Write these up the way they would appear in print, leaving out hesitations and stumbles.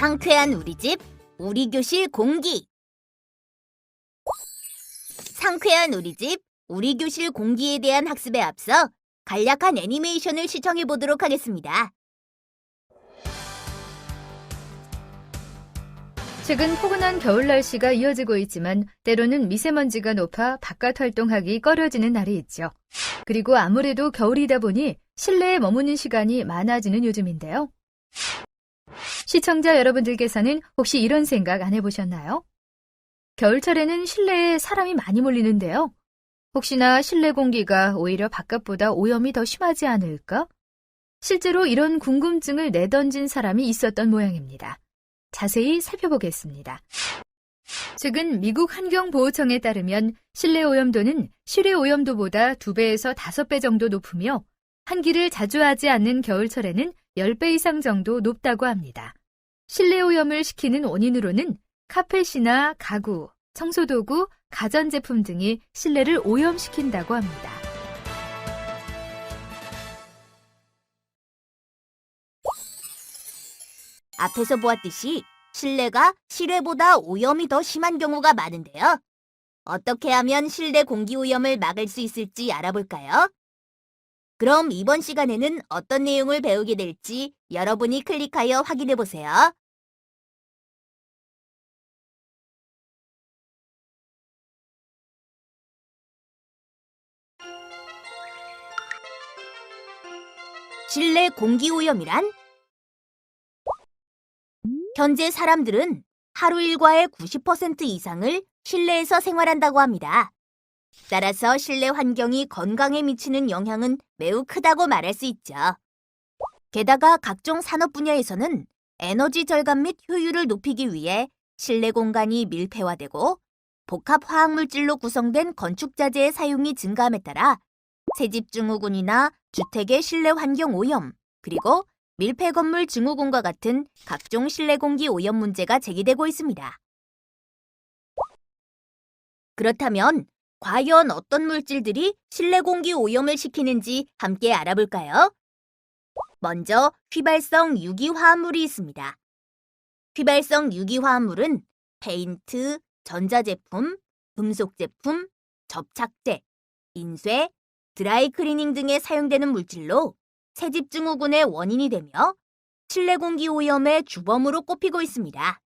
상쾌한 우리 집, 우리 교실 공기. 상쾌한 우리 집, 우리 교실 공기에 대한 학습에 앞서 간략한 애니메이션을 시청해 보도록 하겠습니다. 최근 포근한 겨울 날씨가 이어지고 있지만 때로는 미세먼지가 높아 바깥 활동하기 꺼려지는 날이 있죠. 그리고 아무래도 겨울이다 보니 실내에 머무는 시간이 많아지는 요즘인데요. 시청자 여러분들께서는 혹시 이런 생각 안 해보셨나요? 겨울철에는 실내에 사람이 많이 몰리는데요. 혹시나 실내 공기가 오히려 바깥보다 오염이 더 심하지 않을까? 실제로 이런 궁금증을 내던진 사람이 있었던 모양입니다. 자세히 살펴보겠습니다. 최근 미국 환경보호청에 따르면 실내 오염도는 실외 오염도보다 2배에서 5배 정도 높으며 환기를 자주 하지 않는 겨울철에는 10배 이상 정도 높다고 합니다. 실내 오염을 시키는 원인으로는 카펫이나 가구, 청소도구, 가전제품 등이 실내를 오염시킨다고 합니다. 앞에서 보았듯이 실내가 실외보다 오염이 더 심한 경우가 많은데요. 어떻게 하면 실내 공기 오염을 막을 수 있을지 알아볼까요? 그럼 이번 시간에는 어떤 내용을 배우게 될지 여러분이 클릭하여 확인해 보세요. 실내 공기 오염이란? 현재 사람들은 하루 일과의 90% 이상을 실내에서 생활한다고 합니다. 따라서 실내 환경이 건강에 미치는 영향은 매우 크다고 말할 수 있죠. 게다가 각종 산업 분야에서는 에너지 절감 및 효율을 높이기 위해 실내 공간이 밀폐화되고 복합 화학물질로 구성된 건축 자재의 사용이 증가함에 따라 새집 증후군이나 주택의 실내 환경 오염, 그리고 밀폐 건물 증후군과 같은 각종 실내 공기 오염 문제가 제기되고 있습니다. 그렇다면 과연 어떤 물질들이 실내 공기 오염을 시키는지 함께 알아볼까요? 먼저 휘발성 유기화합물이 있습니다. 휘발성 유기화합물은 페인트, 전자제품, 금속제품, 접착제, 인쇄, 드라이클리닝 등에 사용되는 물질로 새집 증후군의 원인이 되며 실내 공기 오염의 주범으로 꼽히고 있습니다.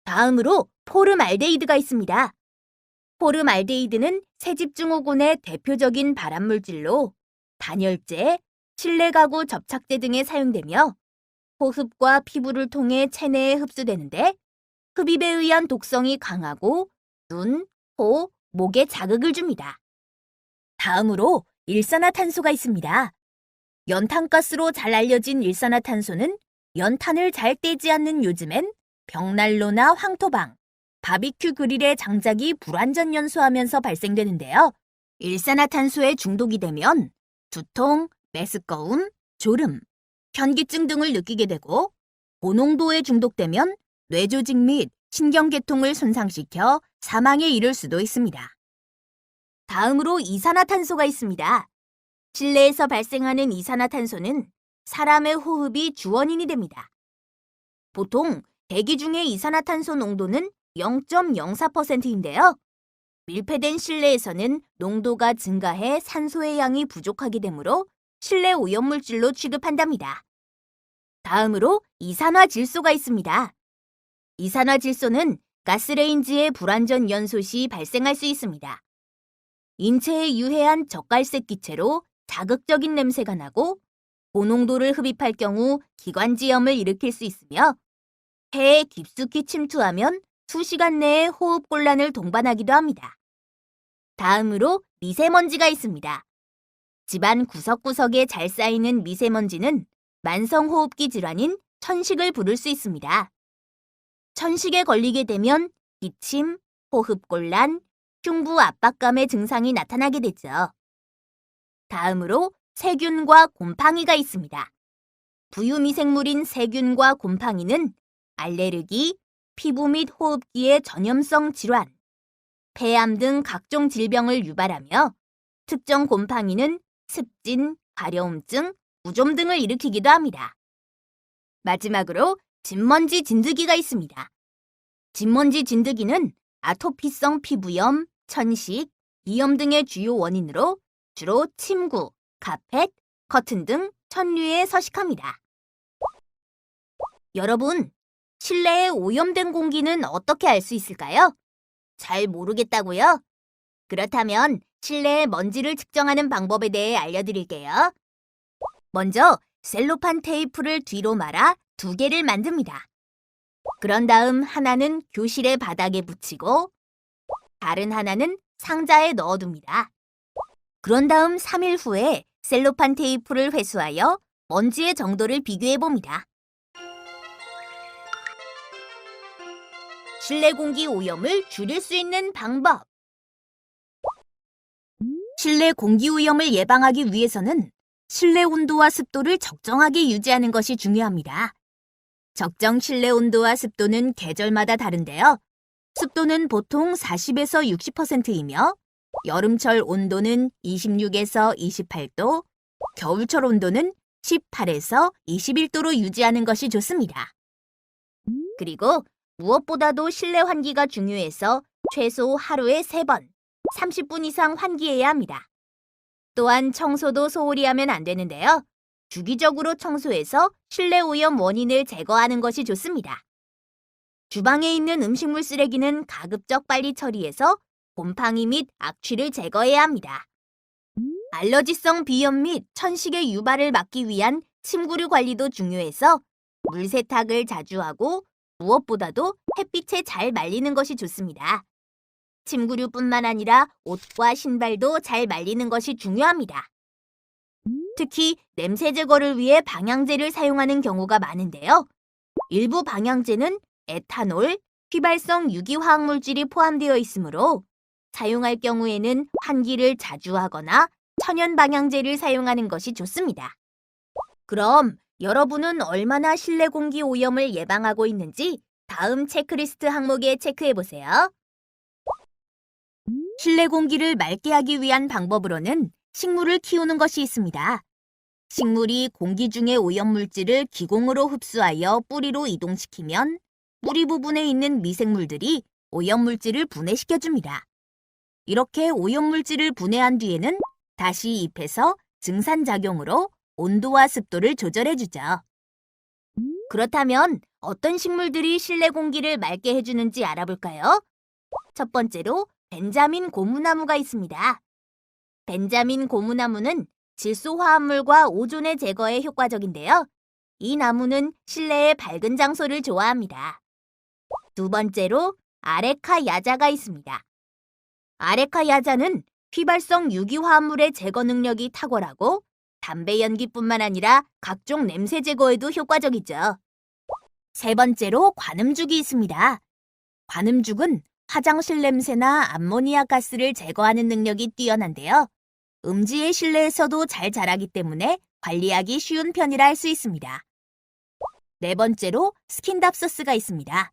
다음으로 포름알데히드가 있습니다. 포름알데히드는 새집 증후군의 대표적인 발암물질로 단열재, 실내 가구 접착제 등에 사용되며 호흡과 피부를 통해 체내에 흡수되는데 흡입에 의한 독성이 강하고 눈, 코, 목에 자극을 줍니다. 다음으로 일산화탄소가 있습니다. 연탄가스로 잘 알려진 일산화탄소는 연탄을 잘 떼지 않는 요즘엔 벽난로나 황토방, 바비큐 그릴의 장작이 불완전 연소하면서 발생되는데요. 일산화탄소에 중독이 되면 두통, 메스꺼움, 졸음, 현기증 등을 느끼게 되고 고농도에 중독되면 뇌조직 및 신경계통을 손상시켜 사망에 이를 수도 있습니다. 다음으로 이산화탄소가 있습니다. 실내에서 발생하는 이산화탄소는 사람의 호흡이 주원인이 됩니다. 보통 대기 중의 이산화탄소 농도는 0.04%인데요. 밀폐된 실내에서는 농도가 증가해 산소의 양이 부족하게 되므로 실내 오염물질로 취급한답니다. 다음으로 이산화질소가 있습니다. 이산화질소는 가스레인지의 불완전 연소 시 발생할 수 있습니다. 인체에 유해한 적갈색 기체로 자극적인 냄새가 나고 고농도를 흡입할 경우 기관지염을 일으킬 수 있으며 폐에 깊숙이 침투하면 수시간 내에 호흡곤란을 동반하기도 합니다. 다음으로 미세먼지가 있습니다. 집안 구석구석에 잘 쌓이는 미세먼지는 만성호흡기 질환인 천식을 부를 수 있습니다. 천식에 걸리게 되면 기침, 호흡곤란, 흉부 압박감의 증상이 나타나게 되죠. 다음으로 세균과 곰팡이가 있습니다. 부유미생물인 세균과 곰팡이는 알레르기, 피부 및 호흡기의 전염성 질환, 폐암 등 각종 질병을 유발하며 특정 곰팡이는 습진, 가려움증, 무좀 등을 일으키기도 합니다. 마지막으로 진먼지 진드기가 있습니다. 진먼지 진드기는 아토피성 피부염, 천식, 비염 등의 주요 원인으로 주로 침구, 카펫, 커튼 등 천류에 서식합니다. 여러분, 실내에 오염된 공기는 어떻게 알 수 있을까요? 잘 모르겠다고요? 그렇다면 실내의 먼지를 측정하는 방법에 대해 알려드릴게요. 먼저 셀로판 테이프를 뒤로 말아 2개를 만듭니다. 그런 다음 하나는 교실의 바닥에 붙이고 다른 하나는 상자에 넣어둡니다. 그런 다음 3일 후에 셀로판 테이프를 회수하여 먼지의 정도를 비교해봅니다. 실내 공기 오염을 줄일 수 있는 방법. 실내 공기 오염을 예방하기 위해서는 실내 온도와 습도를 적정하게 유지하는 것이 중요합니다. 적정 실내 온도와 습도는 계절마다 다른데요. 습도는 보통 40에서 60%이며 여름철 온도는 26에서 28도, 겨울철 온도는 18에서 21도로 유지하는 것이 좋습니다. 그리고 무엇보다도 실내 환기가 중요해서 최소 하루에 3번, 30분 이상 환기해야 합니다. 또한 청소도 소홀히 하면 안 되는데요. 주기적으로 청소해서 실내 오염 원인을 제거하는 것이 좋습니다. 주방에 있는 음식물 쓰레기는 가급적 빨리 처리해서 곰팡이 및 악취를 제거해야 합니다. 알러지성 비염 및 천식의 유발을 막기 위한 침구류 관리도 중요해서 물 세탁을 자주 하고 무엇보다도 햇빛에 잘 말리는 것이 좋습니다. 침구류뿐만 아니라 옷과 신발도 잘 말리는 것이 중요합니다. 특히 냄새 제거를 위해 방향제를 사용하는 경우가 많은데요. 일부 방향제는 에탄올, 휘발성 유기화학물질이 포함되어 있으므로 사용할 경우에는 환기를 자주 하거나 천연 방향제를 사용하는 것이 좋습니다. 그럼 여러분은 얼마나 실내 공기 오염을 예방하고 있는지 다음 체크리스트 항목에 체크해보세요. 실내 공기를 맑게 하기 위한 방법으로는 식물을 키우는 것이 있습니다. 식물이 공기 중의 오염물질을 기공으로 흡수하여 뿌리로 이동시키면 뿌리 부분에 있는 미생물들이 오염물질을 분해시켜줍니다. 이렇게 오염물질을 분해한 뒤에는 다시 잎에서 증산작용으로 온도와 습도를 조절해주죠. 그렇다면 어떤 식물들이 실내 공기를 맑게 해주는지 알아볼까요? 첫 번째로 벤자민 고무나무가 있습니다. 벤자민 고무나무는 질소 화합물과 오존의 제거에 효과적인데요. 이 나무는 실내의 밝은 장소를 좋아합니다. 두 번째로 아레카 야자가 있습니다. 아레카 야자는 휘발성 유기화합물의 제거 능력이 탁월하고 담배 연기뿐만 아니라 각종 냄새 제거에도 효과적이죠. 세 번째로 관음죽이 있습니다. 관음죽은 화장실 냄새나 암모니아 가스를 제거하는 능력이 뛰어난데요. 음지의 실내에서도 잘 자라기 때문에 관리하기 쉬운 편이라 할 수 있습니다. 네 번째로 스킨답서스가 있습니다.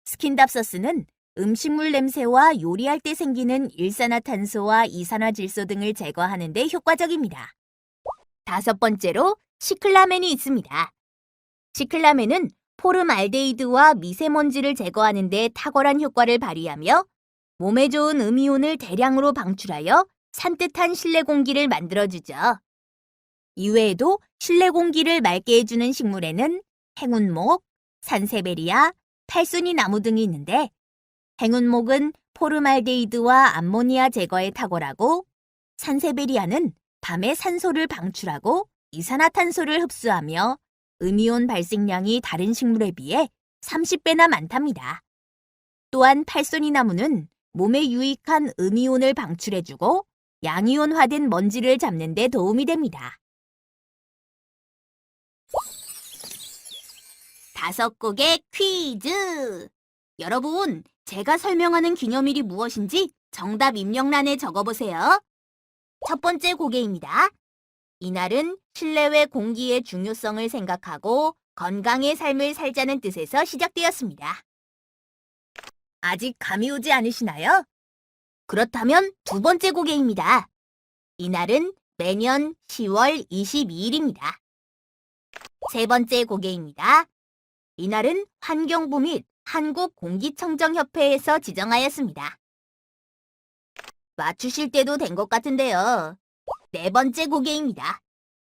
스킨답서스는 음식물 냄새와 요리할 때 생기는 일산화탄소와 이산화질소 등을 제거하는 데 효과적입니다. 다섯 번째로 시클라멘이 있습니다. 시클라멘은 포름알데히드와 미세먼지를 제거하는 데 탁월한 효과를 발휘하며 몸에 좋은 음이온을 대량으로 방출하여 산뜻한 실내 공기를 만들어주죠. 이외에도 실내 공기를 맑게 해주는 식물에는 행운목, 산세베리아, 팔순이 나무 등이 있는데 행운목은 포름알데히드와 암모니아 제거에 탁월하고 산세베리아는 밤에 산소를 방출하고 이산화탄소를 흡수하며 음이온 발생량이 다른 식물에 비해 30배나 많답니다. 또한 팔순이 나무는 몸에 유익한 음이온을 방출해주고 양이온화된 먼지를 잡는 데 도움이 됩니다. 5곡의 퀴즈! 여러분, 제가 설명하는 기념일이 무엇인지 정답 입력란에 적어보세요. 첫 번째 곡입니다. 이날은 실내외 공기의 중요성을 생각하고 건강의 삶을 살자는 뜻에서 시작되었습니다. 아직 감이 오지 않으시나요? 그렇다면 두 번째 곡입니다. 이날은 매년 10월 22일입니다. 세 번째 곡입니다. 이날은 환경부 및 한국공기청정협회에서 지정하였습니다. 맞추실 때도 된 것 같은데요. 네 번째 고개입니다.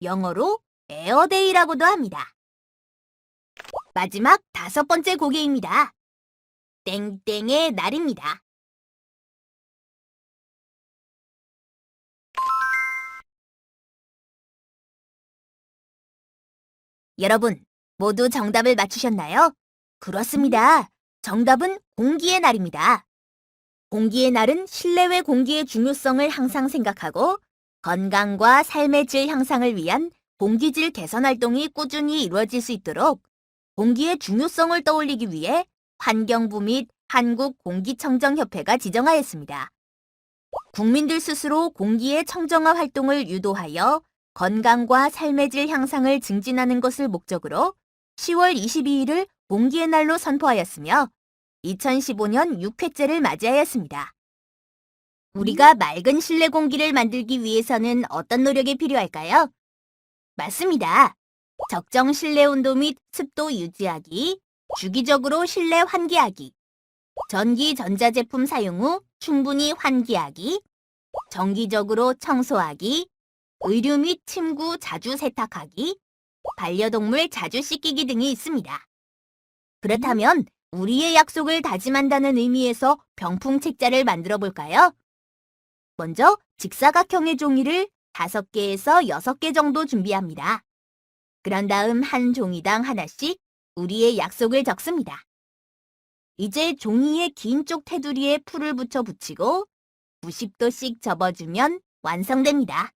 영어로 에어데이라고도 합니다. 마지막 다섯 번째 고개입니다. 땡땡의 날입니다. 여러분, 모두 정답을 맞추셨나요? 그렇습니다. 정답은 공기의 날입니다. 공기의 날은 실내외 공기의 중요성을 항상 생각하고 건강과 삶의 질 향상을 위한 공기질 개선 활동이 꾸준히 이루어질 수 있도록 공기의 중요성을 떠올리기 위해 환경부 및 한국공기청정협회가 지정하였습니다. 국민들 스스로 공기의 청정화 활동을 유도하여 건강과 삶의 질 향상을 증진하는 것을 목적으로 10월 22일을 공기의 날로 선포하였으며 2015년 6회째를 맞이하였습니다. 우리가 맑은 실내 공기를 만들기 위해서는 어떤 노력이 필요할까요? 맞습니다. 적정 실내 온도 및 습도 유지하기, 주기적으로 실내 환기하기, 전기 전자제품 사용 후 충분히 환기하기, 정기적으로 청소하기, 의류 및 침구 자주 세탁하기, 반려동물 자주 씻기기 등이 있습니다. 그렇다면 우리의 약속을 다짐한다는 의미에서 병풍 책자를 만들어 볼까요? 먼저 직사각형의 종이를 5개에서 6개 정도 준비합니다. 그런 다음 한 종이당 하나씩 우리의 약속을 적습니다. 이제 종이의 긴 쪽 테두리에 풀을 붙여 붙이고 90도씩 접어주면 완성됩니다.